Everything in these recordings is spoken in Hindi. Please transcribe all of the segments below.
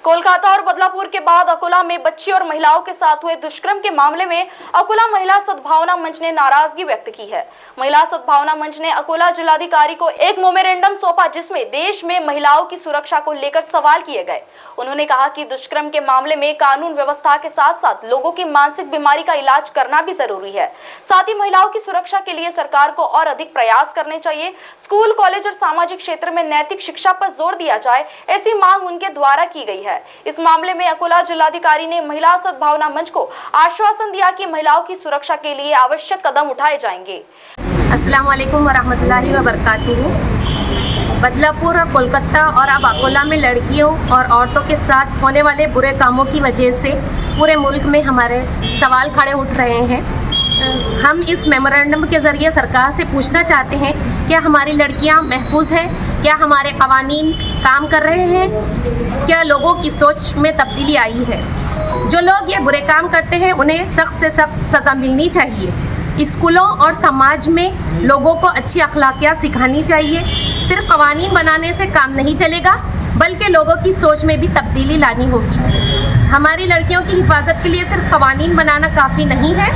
कोलकाता और बदलापुर के बाद अकोला में बच्ची और महिलाओं के साथ हुए दुष्कर्म के मामले में अकोला महिला सद्भावना मंच ने नाराजगी व्यक्त की है। महिला सद्भावना मंच ने अकोला जिलाधिकारी को एक मेमोरेंडम सौंपा जिसमें देश में महिलाओं की सुरक्षा को लेकर सवाल किए गए। उन्होंने कहा कि दुष्कर्म के मामले में कानून व्यवस्था के साथ साथ लोगों की मानसिक बीमारी का इलाज करना भी जरूरी है। साथ ही महिलाओं की सुरक्षा के लिए सरकार को और अधिक प्रयास करने चाहिए। स्कूल, कॉलेज और सामाजिक क्षेत्र में नैतिक शिक्षा पर जोर दिया जाए, ऐसी मांग उनके द्वारा की गई है। इस मामले में अकोला जिलाधिकारी ने महिला सद्भावना मंच को आश्वासन दिया कि महिलाओं की सुरक्षा के लिए आवश्यक कदम उठाए जाएंगे। अस्सलाम वालेकुम वरहमतुल्लाहि वबरकातुहू। बदलापुर और कोलकाता और अब अकोला में लड़कियों और औरतों के साथ होने वाले बुरे कामों की वजह से पूरे मुल्क में हमारे सवाल खड़े उठ रहे हैं। हम इस मेमोरेंडम के ज़रिए सरकार से पूछना चाहते हैं, क्या हमारी लड़कियां महफूज हैं? क्या हमारे कवानीन काम कर रहे हैं? क्या लोगों की सोच में तब्दीली आई है? जो लोग ये बुरे काम करते हैं उन्हें सख्त से सख्त सज़ा मिलनी चाहिए। स्कूलों और समाज में लोगों को अच्छी अखलाकियात सिखानी चाहिए। सिर्फ कवानीन बनाने से काम नहीं चलेगा, बल्कि लोगों की सोच में भी तब्दीली लानी होगी। हमारी लड़कियों की हिफाजत के लिए सिर्फ कवानीन बनाना काफ़ी नहीं है,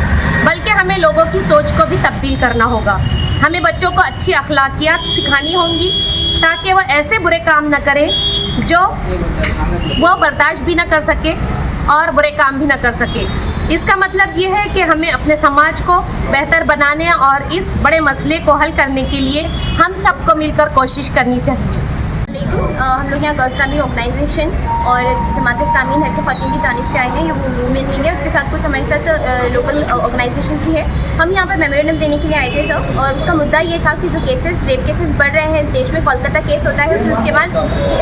बल्कि हमें लोगों की सोच को भी तब्दील करना होगा। हमें बच्चों को अच्छी अखलाकियात सिखानी होंगी ताकि वह ऐसे बुरे काम न करें जो वो बर्दाश्त भी न कर सके और बुरे काम भी न कर सके। इसका मतलब ये है कि हमें अपने समाज को बेहतर बनाने और इस बड़े मसले को हल करने के लिए हम सबको मिलकर कोशिश करनी चाहिए। हम लोग यहाँ गर्ल्स इस्लामी ऑर्गेनाइजेशन और जमात इस्लामी हर के ख़वातीन की जानिब से आए हैं। ये वूमेन विंग है, उसके साथ कुछ हमारे साथ लोकल ऑर्गेनाइजेशन भी है। हम यहाँ पर मेमोरेंडम देने के लिए आए थे सब, और उसका मुद्दा ये था कि जो केसेस रेप केसेस बढ़ रहे हैं इस देश में, कोलकाता केस होता है, फिर उसके बाद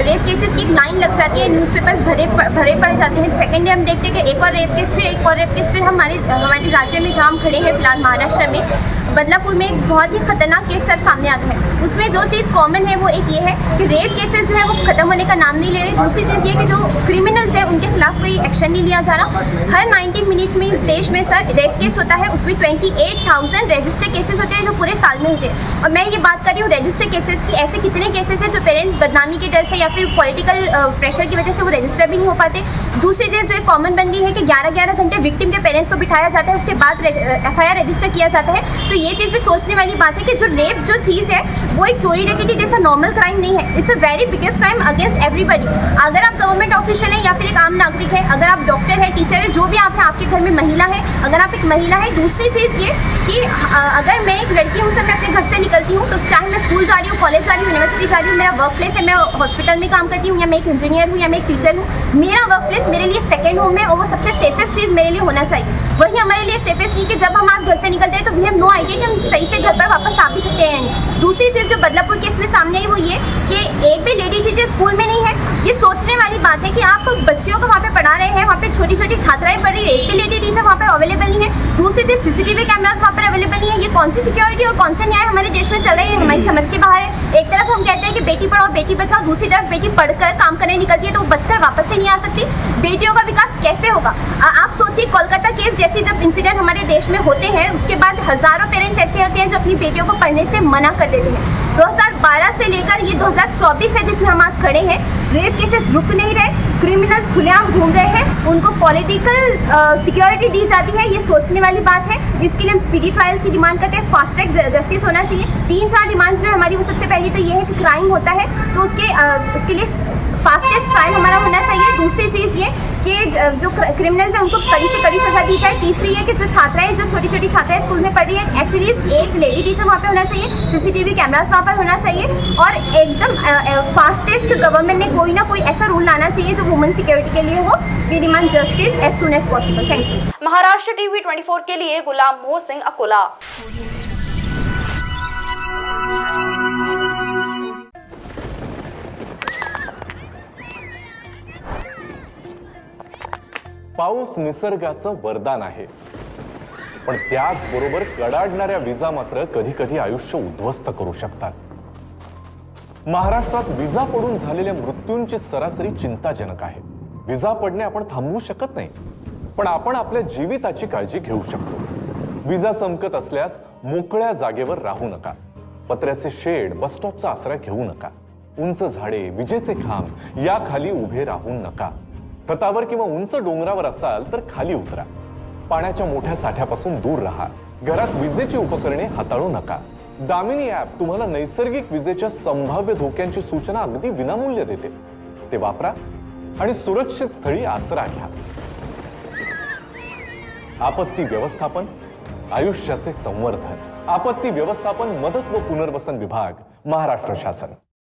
रेप केसेस की एक लाइन लग जाती है, न्यूज़पेपर्स भरे पड़े जाते हैं। सेकेंड डे हम देखते हैं कि एक और रेप केस, फिर एक और रेप केस, फिर हमारे राज्य में जहाँ हम खड़े हैं फिलहाल महाराष्ट्र में बदलापुर में एक बहुत ही खतरनाक केस सर सामने आता है। उसमें जो चीज़ कॉमन है वो एक ये है कि रेप केसेस जो है वो ख़त्म होने का नाम नहीं ले रहे। दूसरी चीज़ ये कि जो क्रिमिनल्स हैं उनके खिलाफ कोई एक्शन नहीं लिया जा रहा। हर 90 मिनट्स में इस देश में सर रेप केस होता है, उसमें 28,000 रजिस्टर केसेस होते हैं जो पूरे साल में होते हैं। और मैं ये बात कर रही हूँ रजिस्टर केसेस की। ऐसे कितने केसेस हैं जो पेरेंट्स बदनामी के डर से या फिर पॉलिटिकल प्रेशर की वजह से वो रजिस्टर भी नहीं हो पाते। दूसरी चीज़ जो एक कॉमन बन गई है कि 11-11 घंटे विक्टिम के पेरेंट्स को बिठाया जाता है, उसके बाद FIR रजिस्टर किया जाता है। तो ये चीज़ भी सोचने वाली बात है कि जो रेप जो चीज़ है वो एक चोरी डकैती जैसा नॉर्मल क्राइम नहीं है। It's a very biggest crime against everybody. अगर आप गवर्नमेंट ऑफिशियल है या फिर एक आम नागरिक है, अगर आप डॉक्टर है, टीचर है, जो भी आप हैं, आपके घर में महिला है, अगर आप एक महिला है। दूसरी चीज़ ये कि अगर मैं एक लड़की हूँ सर, मैं अपने घर से निकलती हूँ तो चाहे मैं स्कूल जा रही हूँ, कॉलेज जा रही हूँ, यूनिवर्सिटी जा रही हूँ, मेरा वर्क प्लेस है, मैं हॉस्पिटल में काम करती हूँ, या मैं एक इंजीनियर हूँ, या मैं एक टीचर हूँ, मेरा वर्क प्लेस मेरे लिए सेकेंड होम है और वो सबसे सेफेस्ट चीज़ मेरे लिए होना चाहिए। वही हमारे लिए सेफेस्ट नहीं कि जब हम आज घर से निकलते हैं तो वी हैव नो आइडिया कि हम सही से घर पर वापस आ भी सकते हैं। दूसरी चीज़ जो बदलापुर केस में सामने आई वो ये कि एक भी लेडी टीचर स्कूल में नहीं है। ये सोचने वाली बात है कि आप बच्चियों को वहाँ पे पढ़ा रहे हैं, वहाँ पे छोटी छोटी छात्राएं पढ़ रही है, एक भी लेडी टीचर वहाँ पे अवेलेबल नहीं है। दूसरी चीज़ CCTV कैमरास वहाँ पर अवेलेबल नहीं है। ये कौन सी सिक्योरिटी और कौन सा न्याय हमारे देश में चल रही है, हमारी समझ के बाहर है। एक तरफ हम कहते हैं कि बेटी पढ़ाओ बेटी बचाओ, दूसरी तरफ बेटी पढ़कर काम करने निकलती है तो वो बचकर वापस से नहीं आ सकती। बेटियों का विकास कैसे होगा? आप सोचिए, कोलकाता केस जैसे जब इंसिडेंट हमारे देश में होते हैं उसके बाद हज़ारों पेरेंट्स ऐसे होते हैं जो अपनी बेटियों को पढ़ने से मना कर देते हैं। 2012 से लेकर ये 2024 है जिसमें हम आज खड़े हैं, रेप केसेस रुक नहीं रहे, क्रिमिनल्स खुलेआम घूम रहे हैं, उनको पॉलिटिकल सिक्योरिटी दी जाती है। ये सोचने वाली बात है। इसके लिए हम स्पीडी ट्रायल्स की डिमांड करते हैं, फास्ट ट्रैक जस्टिस होना चाहिए। 3-4 डिमांड्स जो है हमारी, वो सबसे पहली तो ये है कि क्राइम होता है तो उसके लिए फास्टेस्ट ट्रायल हमारा होना चाहिए। दूसरी चीज़ ये कि जो क्रिमिनल्स हैं उनको कड़ी से कड़ी सजा दी जाए। तीसरी ये कि जो छात्राएं, जो छोटी छोटी छात्राएं स्कूल में पढ़ रही है, एटलीस्ट एक लेडी टीचर वहाँ पे होना चाहिए, CCTV कैमरास वहाँ पर होना चाहिए, और एकदम फास्टेस्ट गवर्नमेंट ने कोई ना कोई ऐसा रूल लाना चाहिए जो वुमेन सिक्योरिटी के लिए हो। We demand justice as soon as possible. Thank you. Maharashtra TV 24 के लिए गुलाम मोह सिंह, अकोला। पाऊस निसर्गाचं वरदान आहे, पण त्याचबरोबर कडाडणाऱ्या विजा मात्र कधी कधी आयुष्य उद्ध्वस्त करू शकतात। महाराष्ट्रात विजा पडून झालेल्या मृत्यूंची सरासरी चिंताजनक आहे। विजा पडणे आपण थांबवू शकत नाही, पण आपण आपल्या जीविताची काळजी घेऊ शकतो। विजा चमकत असल्यास मोकळ्या जागेवर राहू नका, पत्र्याचे शेड, बस स्टॉपचा आसरा घेऊ नका। उंच झाडे, विजेचे खांब याखाली उभे राहू नका. छतावर किंवा उंच डोंगरावर असाल तर खाली उतरा. पाण्याच्या मोठ्या साठ्यापासून दूर राहा. घरात विजेची उपकरणे हाताळू नका. दामिनी ॲप तुम्हाला नैसर्गिक विजेच्या संभाव्य धोक्यांची सूचना अगदी विनामूल्य देते. ते वापरा आणि सुरक्षित स्थळी आसरा घ्या. आपत्ती व्यवस्थापन, आयुष्याचे संवर्धन. आपत्ती व्यवस्थापन, मदत व पुनर्वसन विभाग, महाराष्ट्र शासन.